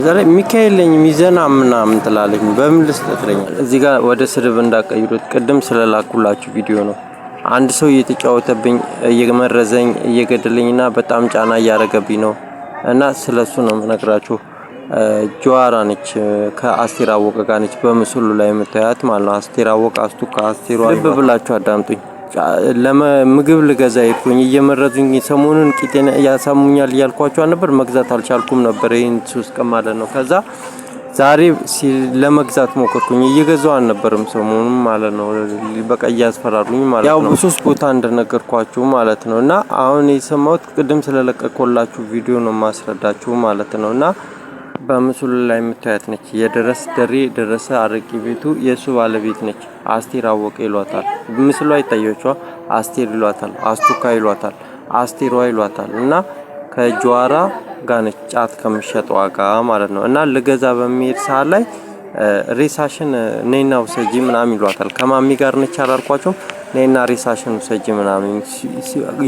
ዛሬ ሚካኤልኝ ሚዘና ምናምን ትላለች በምን ልስጥትለኛል እዚህ ጋር ወደ ስድብ እንዳቀይሩት ቅድም ስለላኩላችሁ ቪዲዮ ነው። አንድ ሰው እየተጫወተብኝ እየመረዘኝ እየገደለኝና በጣም ጫና እያረገብኝ ነው እና ስለሱ ነው ምነግራችሁ። ጆዋራ ነች ከአስቴር አወቀ ጋር ነች በምስሉ ላይ የምታያት ማለት ነው። አስቴር አወቀ አስቱካ አስቴር ልብ ብላችሁ አዳምጡኝ። ለምግብ ልገዛ ይኩኝ እየመረዙኝ ሰሞኑን ቂጤን ያሳሙኛል እያልኳቸው ነበር። መግዛት አልቻልኩም ነበር ይሄን ሱስ ማለት ነው። ከዛ ዛሬ ለመግዛት ሞከርኩኝ እየገዛው አልነበረም ሰሞኑን ማለት ነው። በቃ እያስፈራሩኝ ማለት ነው። ያው በሶስት ቦታ እንደነገርኳችሁ ማለት ነው። እና አሁን የሰማሁት ቅድም ስለለቀቀላችሁ ቪዲዮ ነው ማስረዳችሁ ማለት ነው። እና በምስሉ ላይ የምታያት ነች የደረስ ደሬ ደረሰ አረቂ ቤቱ የሱ ባለቤት ነች። አስቴር አወቀ ይሏታል። ምስሉ አይታያችኋ? አስቴር ይሏታል፣ አስቱካ ይሏታል፣ አስቴሯ ይሏታል። እና ከጆዋራ ጋር ነች ጫት ከመሸጠው ጋር ማለት ነው። እና ለገዛ በሚሄድ ሰዓት ላይ ሬሳሽን ነይና ውሰጂ ምናምን ይሏታል። ከማሚ ጋር ነች አላልኳችሁም? ነይና ሬሳሽን ውሰጂ ምናምን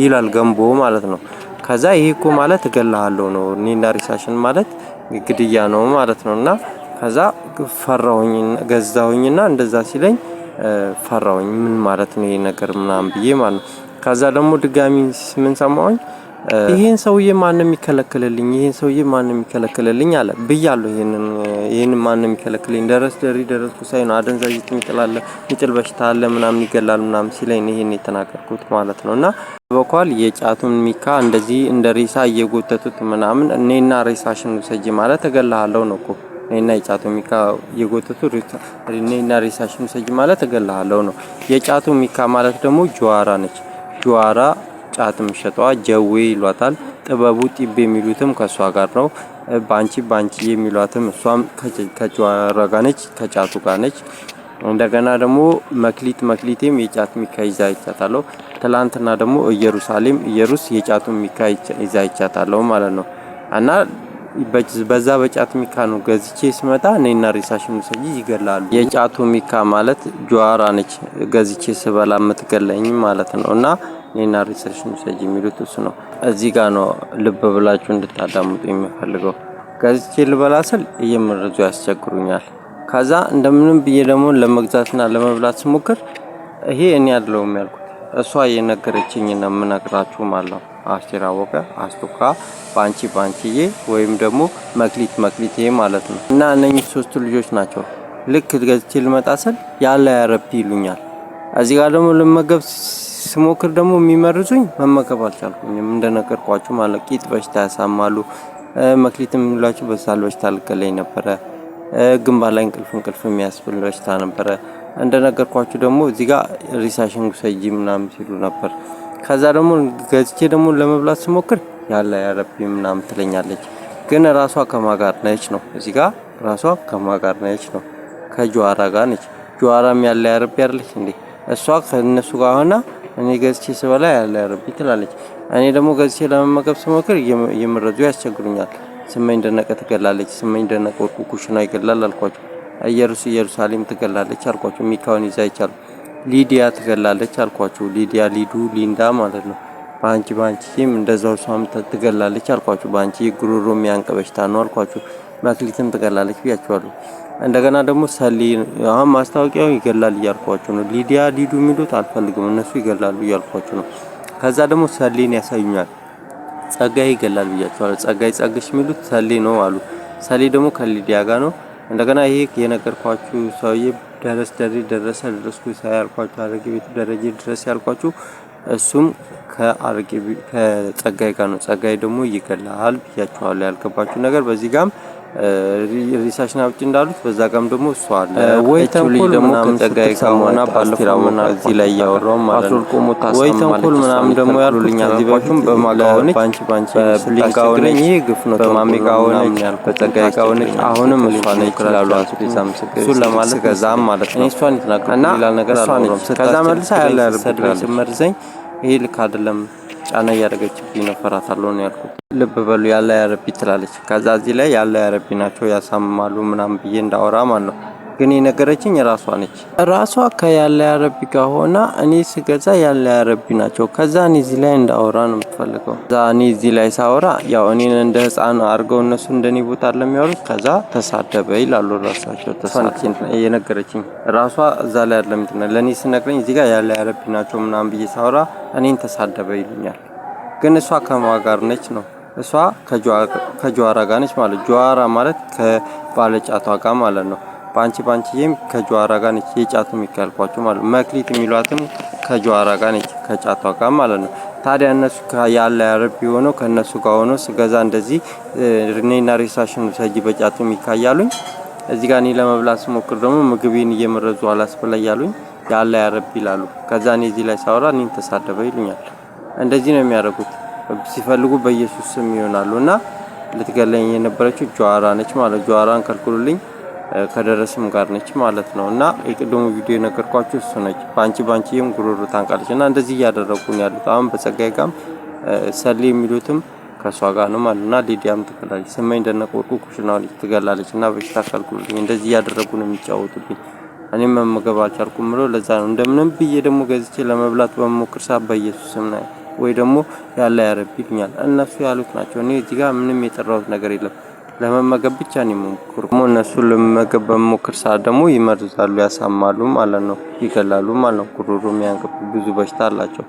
ይላል ገንቦ ማለት ነው። ከዛ ይሄ እኮ ማለት እገልሃለሁ ነው። ነይና ሬሳሽን ማለት ግድያ ነው ማለት ነው። እና ከዛ ፈራሁኝ ገዛሁኝና እንደዛ ሲለኝ ፈራሁኝ ምን ማለት ነው ይሄ ነገር ምናምን ብዬ ማለት ነው። ከዛ ደግሞ ድጋሚ ምን ሰማሁኝ ይሄን ሰውዬ ማን የሚከለክልልኝ ይሄን ሰውዬ ማን የሚከለክልልኝ አለ ብያለሁ። ይሄን ማን የሚከለክልኝ ደረስ ደሪ ደረስኩ ሳይሆን አደንዛዥ ጥንጥላለ እንጥል በሽታ አለ ምናምን ይገላል ምናምን ሲለኝ ይሄን የተናገርኩት ማለት ነው። እና በኳል የጫቱን ሚካ እንደዚህ እንደ ሬሳ እየጎተቱት ምናምን እኔና ሬሳሽን ውሰጂ ማለት እገልሃለሁ ነው እኮ። እኔና የጫቱ ሚካ እየጎተቱ እኔና ሬሳሽን ውሰጂ ማለት እገልሃለሁ ነው። የጫቱ ሚካ ማለት ደግሞ ጆዋራ ነች። ጆዋራ ጫት ምሸጧ ጀዌ ይሏታል። ጥበቡ ጢብ የሚሉትም ከሷ ጋር ነው። ባንቺ የሚሏትም እሷም ከጆዋራ ጋር ነች ከጫቱ ጋር ነች። እንደገና ደግሞ መክሊቴም የጫት ሚካ ይዛ ይቻታለው። ትላንትና ደግሞ ኢየሩሳሌም የጫቱ ሚካ ይዛ ይቻታለው ማለት ነው። እና በዛ በጫት ሚካ ነው ገዝቼ ስመጣ እኔና ሬሳሽን ሰጂ ይገላሉ። የጫቱ ሚካ ማለት ጆዋራ ነች ገዝቼ ስበላ የምትገለኝ ማለት ነው። እና እኔና ሬሳሽን ሰጂ የሚሉት እሱ ነው። እዚህ ጋር ነው ልብ ብላችሁ እንድታዳምጡ የሚፈልገው። ገዝቼ ልበላ ስል እየመረዙ ያስቸግሩኛል። ከዛ እንደምንም ብዬ ደግሞ ለመግዛትና ለመብላት ስሞክር ይሄ እኔ አይደለሁም ያልኩት እሷ የነገረችኝ ነው የምነግራችሁ ማለት ነው። አስቴር አወቀ አስቱካ ባንቺዬ ወይም ደግሞ መክሊቴ ማለት ነው። እና እነኚህ ሶስቱ ልጆች ናቸው። ልክ ገዝቼ ልመጣ ስል ያለ ያረብ ይሉኛል። እዚህ ጋር ደግሞ ለመገብ ስሞክር ደግሞ የሚመርዙኝ መመገብ አልቻልኩኝም እንደነገርኳችሁ ማለት ቂጥ በሽታ ያሳማሉ። መክሊትም ሁላችሁ በሳል በሽታ ልከለኝ ነበረ። ግንባር ላይ እንቅልፍ የሚያስብል በሽታ ነበረ። እንደነገርኳችሁ ደግሞ እዚህ ጋር ሪሳሽን ጉሰጂ ምናምን ሲሉ ነበር። ከዛ ደግሞ ገዝቼ ደግሞ ለመብላት ስሞክር ያለ ያረብ ምናምን ትለኛለች። ግን ራሷ ከማጋር ነች ነው። እዚህ ጋር ራሷ ከማጋር ነች ነው። ከጆዋራ ጋር ነች። ጆዋራም ያለ ያረብ ያለች እንዴ እሷ ከነሱ ጋር ሆና እኔ ገዝቼ ስበላ ያለ ያረብ ትላለች። እኔ ደግሞ ገዝቼ ለመመገብ ስሞክር እየመረዙ ያስቸግሩኛል። ስመኝ ደነቀ ትገላለች። ስመኝ ደነቀ ወርቁ ኩሽና ይገላል አልኳችሁ። ኢየሩሳሌም ትገላለች አልኳችሁ። ሚካውን ይዛ ይቻል ሊዲያ ትገላለች አልኳችሁ። ሊንዳ ማለት ነው። ባንቺም እንደዛው ሷም ትገላለች አልኳችሁ። ባንቺ ጉሮሮ የሚያንቀበሽታ ነው አልኳችሁ። መክሊትም ትገላለች ብያችኋለሁ። እንደገና ደግሞ ሰሊ አሁን ማስታወቂያው ይገላል እያልኳችሁ ነው። ሊዱ የሚሉት አልፈልግም እነሱ ይገላሉ እያልኳችሁ ነው። ከዛ ደግሞ ሰሊን ያሳዩኛል። ጸጋይ ይገላል ብያችኋለሁ። ጸግሽ የሚሉት ሰሊ ነው አሉ። ሰሊ ደግሞ ከሊዲያ ጋር ነው። እንደገና ይሄ የነገርኳችሁ ሰውዬ ደረስኩ ሳያልኳችሁ አረቂ ቤት ደረጀ ድረስ ያልኳችሁ እሱም ከጸጋይ ጋር ነው። ጸጋይ ደግሞ ይገላል ብያችኋለሁ። ያልገባችሁ ነገር በዚህ ጋርም ሪሳሽን አውጪ እንዳሉት በዛ ጋርም ደግሞ እሱ አለ። ወይ ተንኮል ደግሞ ከጸጋይ ጋርና ባለፈውና እዚህ ላይ ያወራው ማለት ነው። ወይ ተንኮል ምናምን ደግሞ ያሉልኛ እዚህ በፊትም በማጋወን ባንቺ ብሊንጋውን ይሄ ግፍ ነው። በማሜ ጋውን በጸጋይ ጋውን አሁንም እሷ ነች ይላሉ። አስቢሳም እሱ ለማለት ከዛም ማለት ነው። እሷን ይተናቀና ሌላ ነገር አልሆነም። ከዛ መልሳ ያለ ያርብኝ ስመርዘኝ ይሄ ልክ አይደለም ጫና ያደረገችብኝ ነው ፈራታለሁ ነው ያልኩት። ልብ በሉ ያለ ያረቢ ትላለች። ከዛ እዚህ ላይ ያለ ያረቢ ናቸው ያሳማሉ ምናምን ብዬ እንዳወራ ማለት ነው። ግን የነገረችኝ ራሷ ነች። ራሷ ከያለ ያረቢ ጋር ሆና እኔ ስገዛ ያለ ያረቢ ናቸው። ከዛ እኔ እዚህ ላይ እንዳወራ ነው የምትፈልገው። ከዛ እኔ እዚህ ላይ ሳወራ ያው እኔን እንደ ህፃን አድርገው እነሱ እንደኔ ቦታ ለሚያወሩት ከዛ ተሳደበ ይላሉ ራሳቸው። ተሳደበ የነገረችኝ ራሷ እዛ ላይ አይደለም ለኔ ስነግረኝ እዚህ ጋር ያለ ያረቢ ናቸው ምናምን ብዬ ሳወራ እኔን ተሳደበ ይሉኛል። ግን እሷ ከማዋ ጋር ነች ነው እሷ ከጀዋራ ጋር ነች ማለት ጀዋራ ማለት ከባለጫቷ ጋር ማለት ነው። ባንቺዬም ከጀዋራ ጋር ነች የጫቱ የሚካልኳቸው ማለት ነው። መክሊት የሚሏትም ከጀዋራ ጋር ነች ከጫቷ ጋር ማለት ነው። ታዲያ እነሱ ያለ ያረቢ ሆነው ከነሱ ጋር ሆኖ ስገዛ እንደዚህ እኔና ሬሳሽን ሰጂ በጫቱ የሚካያሉኝ እዚህ ጋር እኔ ለመብላት ስሞክር ደግሞ ምግቤን እየመረዙ አላስበላ ያሉኝ ያለ ያረቢ ይላሉ። ከዛ እኔ እዚህ ላይ ሳወራ እኔን ተሳደበ ይሉኛል። እንደዚህ ነው የሚያደርጉት። ሲፈልጉ በኢየሱስ ስም ይሆናሉና ልትገለኝ የነበረችው ጀዋራ ነች ማለት ጀዋራን ከልክሉልኝ ከደረስም ጋር ነች ማለት ነው። እና የቅድሙ ቪዲዮ የነገርኳችሁ እሱ ነች። ባንቺዬም ጉሮሮ ታንቃለች እና እንደዚህ እያደረጉ ነው ያሉት። አሁን በጸጋይ ጋም ሰሊ የሚሉትም ከሷ ጋር ነው ማለት እና ሊዲያም ትገላለች። ስመኝ ደነቆርቁ ኩሽናው ልጅ ትገላለች እና በሽታ ከልክሉልኝ እንደዚህ እያደረጉ ነው የሚጫወቱብኝ። እኔም መመገብ አልቻልኩም ብሎ ለዛ ነው እንደምንም ብዬ ደግሞ ገዝቼ ለመብላት በመሞክር ሰዓት በኢየሱስ ስም ነው ወይ ደግሞ ያለ ያረቢ ይሉኛል። እነሱ ያሉት ናቸው። እኔ እዚህ ጋር ምንም የጠራሁት ነገር የለም። ለመመገብ ብቻ ነው የምሞክሩ። እነሱ ለመመገብ በመሞክር ሰዓት ደግሞ ይመርዛሉ፣ ያሳማሉ ማለት ነው፣ ይገላሉ ማለት ነው። ጉሮሮ የሚያንቀብ ብዙ በሽታ አላቸው።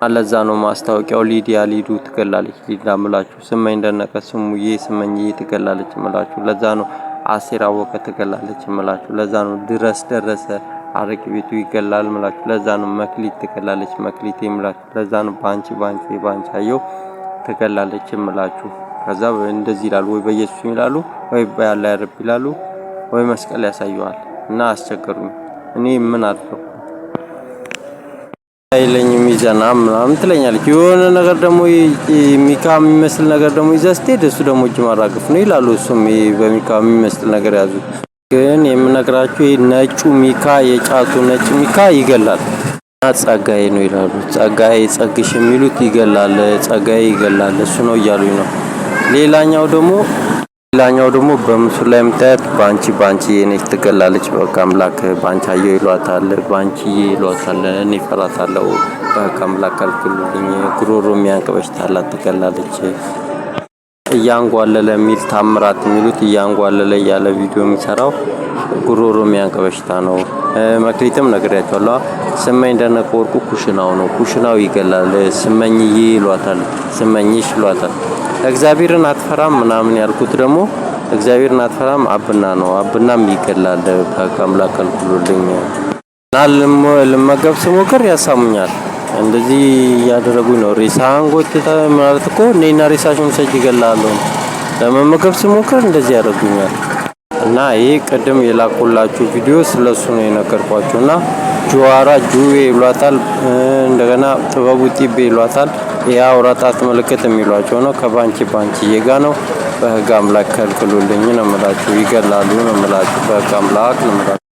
አለዛ ነው ማስታወቂያው ሊዱ ትገላለች ሊዳ ምላችሁ፣ ስመኝ ደነቀ ስሙዬ ስመኝዬ ትገላለች ምላችሁ። ለዛ ነው አሴር አወቀ ትገላለች ምላችሁ። ለዛ ነው ድረስ ደረሰ አረቂ ቤቱ ይገላል ምላችሁ። ለዛ ነው መክሊት ትገላለች መክሊት ምላችሁ። ለዛ ነው ባንቺ አየው ትገላለች ምላችሁ። ከዛ እንደዚህ ይላሉ ወይ በኢየሱስ ይላሉ ወይ ያለ ያረብ ይላሉ ወይ መስቀል ያሳዩዋል እና አስቸገሩኝ። እኔ ምን አድርገው አይለኝ ሚዛና ምናምን ትለኛለች። የሆነ ነገር ደግሞ ሚካ የሚመስል ነገር ደግሞ ይዘስቴድ እሱ ደግሞ እጅ ማራገፍ ነው ይላሉ። እሱም በሚካ የሚመስል ነገር ያዙ። ግን የምነግራችሁ ነጩ ሚካ የጫቱ ነጭ ሚካ ይገላል። ጸጋዬ ነው ይላሉ። ጸጋዬ ጸግሽ የሚሉት ይገላል፣ ጸጋዬ ይገላል እሱ ነው እያሉኝ ነው። ሌላኛው ደግሞ በምስሉ ላይ የምታያት ባንቺ ነች ትገላለች። በቃ አምላክ ባንቻየው ይሏታል፣ ባንቺዬ ይሏታል። እኔ ፈራታለሁ። በቃ አምላክ ከልክሉልኝ። ጉሮሮ የሚያንቀበሽ ታላት ትገላለች። እያንጓለለ የሚል ታምራት የሚሉት እያንጓለለ ያለ ቪዲዮ የሚሰራው ጉሮሮ የሚያንቀበሽታ ነው። መክሊትም ነግሬያቸዋለሁ። ስመኝ ደነቀ ወርቁ ኩሽናው ይገላል። ስመኝዬ ይሏታል፣ ስመኝሽ ይሏታል። እግዚአብሔርን አትፈራም ምናምን ያልኩት ደግሞ እግዚአብሔርን አትፈራም አብና ነው። አብናም ይገላል። በቃ አምላክ ከልክሉልኝ እና ልመገብ ስሞክር ያሳሙኛል። እንደዚህ ያደረጉኝ ነው። ሬሳን ጎትታ ማለት እኮ እኔና ሬሳሽን ሰጅ ይገላሉ። ለመመገብ ስሞክር እንደዚህ ያደርጉኛል። እና ይሄ ቀደም የላኩላችሁ ቪዲዮ ስለሱ ነው የነገርኳችሁና ጀዋራ ጁዌ ይሏታል። እንደገና ጥበቡ ጢቤ ይሏታል። ያ አውራጣት ምልክት የሚሏቸው ነው። ከባንቺዬ ጋር ነው። በህግ አምላክ ከልክሉልኝ ነው የምላችሁ። ይገላሉ ነው የምላችሁ። በህግ አምላክ ነው የምላችሁ።